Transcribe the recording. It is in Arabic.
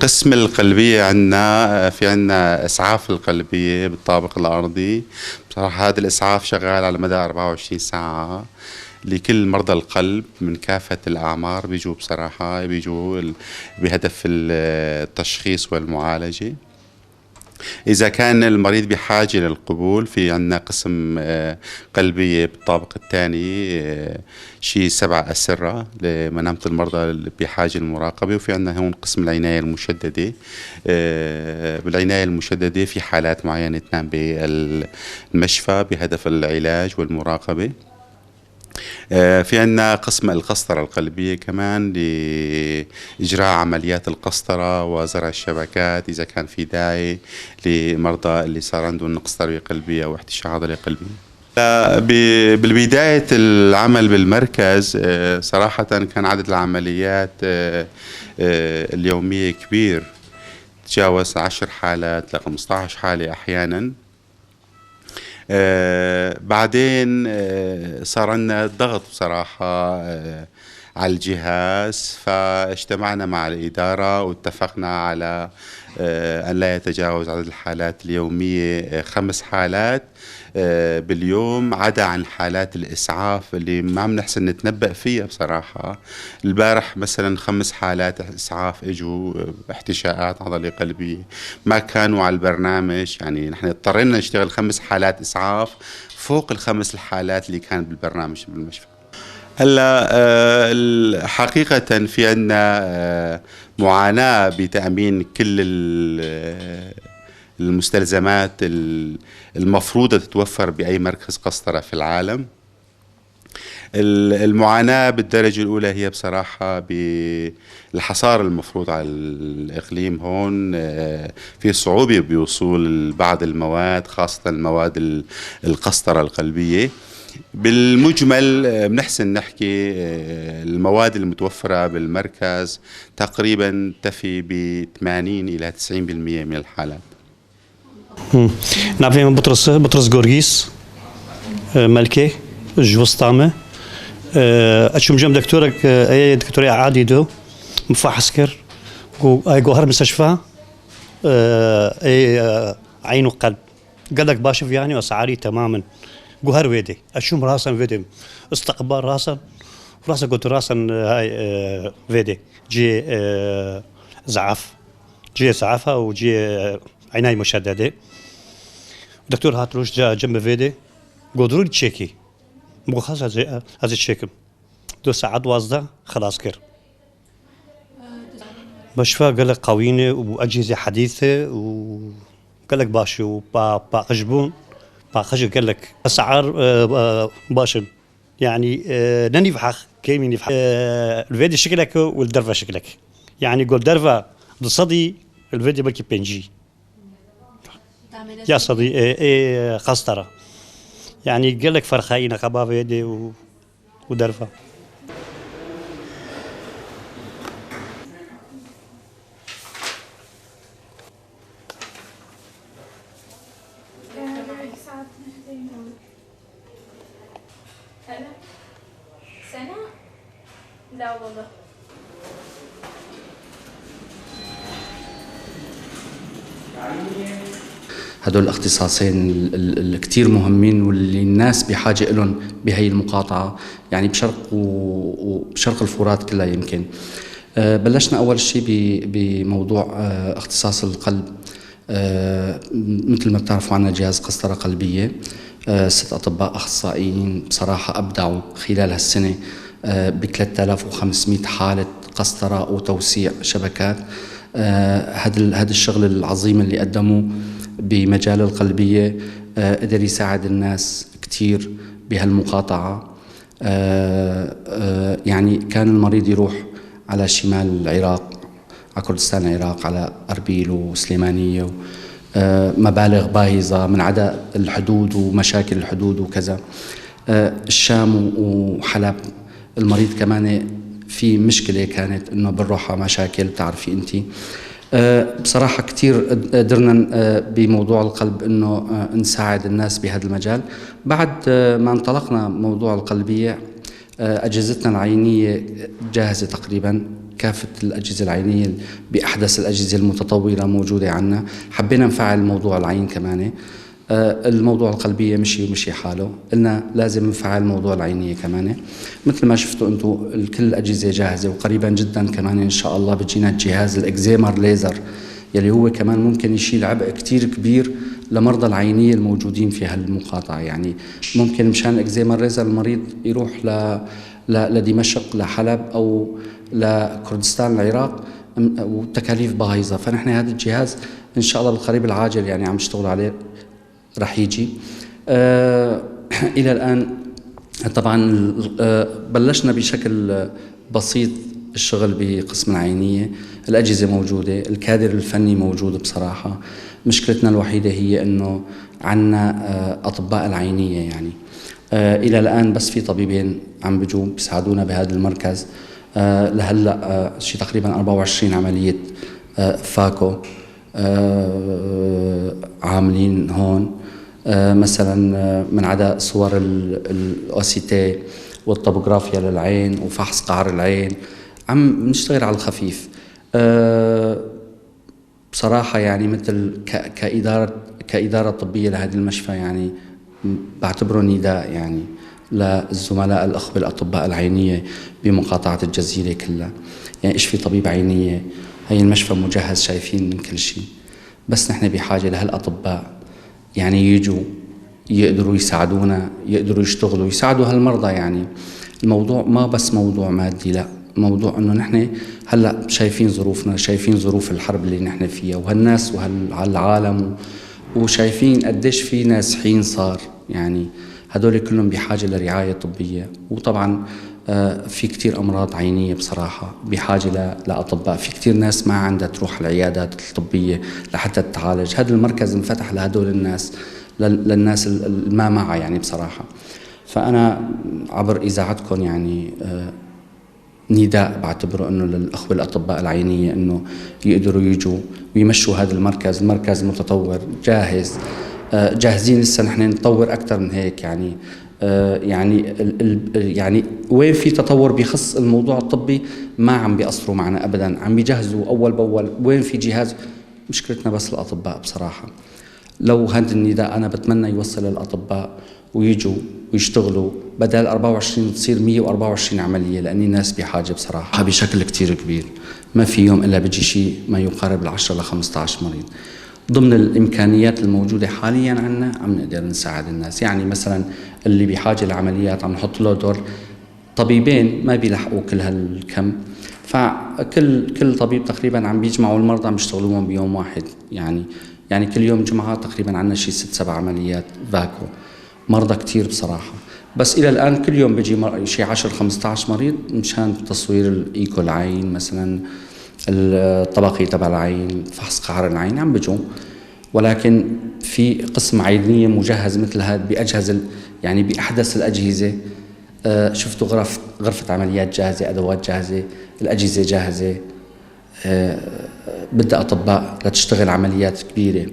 قسم القلبية عندنا إسعاف القلبية بالطابق الأرضي. بصراحة هذا الإسعاف شغال على مدى 24 ساعة لكل مرضى القلب من كافة الأعمار. بيجوا بهدف التشخيص والمعالجة. إذا كان المريض بحاجة للقبول، في عنا قسم قلبية بالطابق الثاني، شي 7 أسرة لمنامة المرضى اللي بحاجة للمراقبة. وفي عنا هون قسم العناية المشددة. بالعناية المشددة في حالات معينة تنام بالمشفى بهدف العلاج والمراقبة. في عنا قسم القسطرة القلبية كمان لإجراء عمليات القسطرة وزرع الشبكات إذا كان في داعي لمرضى اللي صار عندهم نقص تروية قلبية أو احتشاء عضلي قلبي. بالبداية العمل بالمركز صراحة كان عدد العمليات اليومية كبير، تجاوز 10 حالات ل 15 حالة أحيانا. بعدين صار عندنا ضغط بصراحة على الجهاز، فاجتمعنا مع الإدارة واتفقنا على أن لا يتجاوز عدد الحالات اليومية 5 حالات باليوم، عدا عن حالات الإسعاف اللي ما عم نحسن نتنبأ فيها بصراحة. البارح مثلا 5 حالات إسعاف إجوا احتشاءات عضلية قلبية ما كانوا على البرنامج، يعني نحن اضطرينا نشتغل 5 حالات إسعاف فوق ال5 الحالات اللي كانت بالبرنامج بالمشفى. هلا حقيقة في عندنا معاناة بتأمين كل المستلزمات المفروضة تتوفر بأي مركز قسطرة في العالم. المعاناة بالدرجة الأولى هي بصراحة بالحصار المفروض على الإقليم هون. في صعوبة بوصول بعض المواد، خاصة المواد القسطرة القلبية. بالمجمل بنحسن نحكي المواد المتوفرة بالمركز تقريبا تفي ب 80 إلى 90% من الحالات. نعم، بطرس جورجيس ملكي جوستامة أشوم جم دكتورك أي دكتوري عادي دو مفحص كر أي جوهر مستشفى أي عين وقلب قالك باشف يعني وسعاري تماما جوهر ويدي أشوم راسا ويدي استقبال راسا قلت راسا هاي فيدي جي زعاف جي زعافة وجي عناية مشددة. دكتور هاتروش جا جنب فيدي قدروا تشيكي مو خلاص هذا تشيكم 2 ساعات وازده خلاص كر مشفى قال لك قوينه واجهزه حديثه وقال لك باش وبا خجبون با خجب قال لك اسعار باشن يعني نني فحخ كيمين يفحخ الفيديو شكلك والدرفه شكلك يعني قول درفه ضصدي الفيديو بكي بنجي يا صدي ايه قسطره يعني قال لك فرخاينه خباب يدي ودرفه. سنة؟ لا والله. هدول الاختصاصين الكتير مهمين واللي الناس بحاجة لهم بهي المقاطعة، يعني بشرق الفرات كلها. يمكن بلشنا أول شيء بموضوع اختصاص القلب. مثل ما بتعرفوا عنا جهاز قسطرة قلبية، 6 أطباء أخصائيين بصراحة أبدعوا خلال هالسنة ب 3500 حالة قسطرة وتوسيع شبكات. هذا الشغل العظيم اللي قدموه بمجال القلبية قدر يساعد الناس كتير بهالمقاطعة. يعني كان المريض يروح على شمال العراق، على كردستان العراق، على أربيل وسليمانية، مبالغ باهظة من عدا الحدود ومشاكل الحدود وكذا. الشام وحلب المريض كمان في مشكلة كانت إنه بالروحة مشاكل، بتعرفي أنت. بصراحة كتير قدرنا بموضوع القلب إنه نساعد الناس بهذا المجال. بعد ما انطلقنا موضوع القلبية، أجهزتنا العينية جاهزة تقريبا، كافة الأجهزة العينية بأحدث الأجهزة المتطورة موجودة عنا. حبينا نفعل موضوع العين كمان. الموضوع القلبية مشي حاله، قلنا لازم نفعل موضوع العينية كمان. مثل ما شفتوا انتم كل الأجهزة جاهزة، وقريبا جدا كمان إن شاء الله بتجينا جهاز الإكزيمر ليزر، يلي هو كمان ممكن يشيل عبء كتير كبير لمرضى العينية الموجودين في هالمقاطعة. يعني ممكن مشان الإكزيمر ليزر المريض يروح لدمشق، لحلب، أو لكردستان العراق، وتكاليف باهظة. فنحن هذا الجهاز إن شاء الله بالقريب العاجل يعني عم نشتغل عليه، رح يجي. إلى الآن طبعا بلشنا بشكل بسيط الشغل بقسم العينية. الأجهزة موجودة، الكادر الفني موجود. بصراحة مشكلتنا الوحيدة هي أنه عنا أطباء العينية يعني. إلى الآن بس في طبيبين عم بيجوا بيساعدونا بهذا المركز. لهلأ شي تقريبا 24 عملية فاكو عاملين هون. مثلا من عدا صور الأوسيتي والطبوغرافيا للعين وفحص قعر العين، عم نشتغل على الخفيف. بصراحة يعني مثل كإدارة طبية لهذه المشفى، يعني بعتبره نداء يعني للزملاء الأخوة الأطباء العينية بمقاطعة الجزيرة كلها. يعني إيش في طبيب عينية، هي المشفى مجهز، شايفين من كل شيء، بس نحن بحاجة لهالأطباء يعني يجوا يقدروا يساعدونا، يقدروا يشتغلوا يساعدوا هالمرضى. يعني الموضوع ما بس موضوع مادي، لا، موضوع انه نحن هلا شايفين ظروفنا، شايفين ظروف الحرب اللي نحن فيها وهالناس وهالعالم، وشايفين قديش في نازحين صار. يعني هدول كلهم بحاجة لرعاية طبية. وطبعا في كتير أمراض عينية بصراحة بحاجة لأطباء. في كتير ناس ما عندها تروح العيادات الطبية لحتى تتعالج. هذا المركز انفتح لهدول الناس، للناس ما معها يعني بصراحة. فأنا عبر إذاعتكم يعني نداء بعتبره أنه للأخوة الأطباء العينية أنه يقدروا يجوا ويمشوا هذا المركز. المركز متطور جاهز، جاهزين لسه نحن نطور أكثر من هيك. يعني يعني وين في تطور بيخص الموضوع الطبي ما عم بيقصروا معنا أبدا، عم بيجهزوا أول بأول. وين في جهاز، مشكلتنا بس الأطباء بصراحة. لو هذا النداء أنا بتمنى يوصل للأطباء ويجوا ويشتغلوا، بدل 24 تصير 124 عملية، لأني الناس بحاجة بصراحة بشكل كتير كبير. ما في يوم إلا بيجي شيء ما يقارب 10 ل 15 مريض. ضمن الإمكانيات الموجودة حاليا عنا عم نقدر نساعد الناس. يعني مثلا اللي بحاجة لعمليات عم نحط له دور طبيبين ما بيلحقوا كل هالكم، فكل طبيب تقريبا عم بيجمعوا المرضى عم يشتغلوهم بيوم واحد. يعني كل يوم جمعة تقريبا عنا شي 6-7 عمليات فاكو، مرضى كتير بصراحة. بس إلى الآن كل يوم بيجي شي 10-15 مريض مشان تصوير الإيكو العين، مثلا الطبقي تبع العين، فحص قعر العين عم بيجوا. ولكن في قسم عينية مجهز مثل هذا بأجهزة، يعني بأحدث الأجهزة. شفتوا غرفة عمليات جاهزة، أدوات جاهزة، الأجهزة جاهزة. بدها أطباء لتشتغل عمليات كبيرة.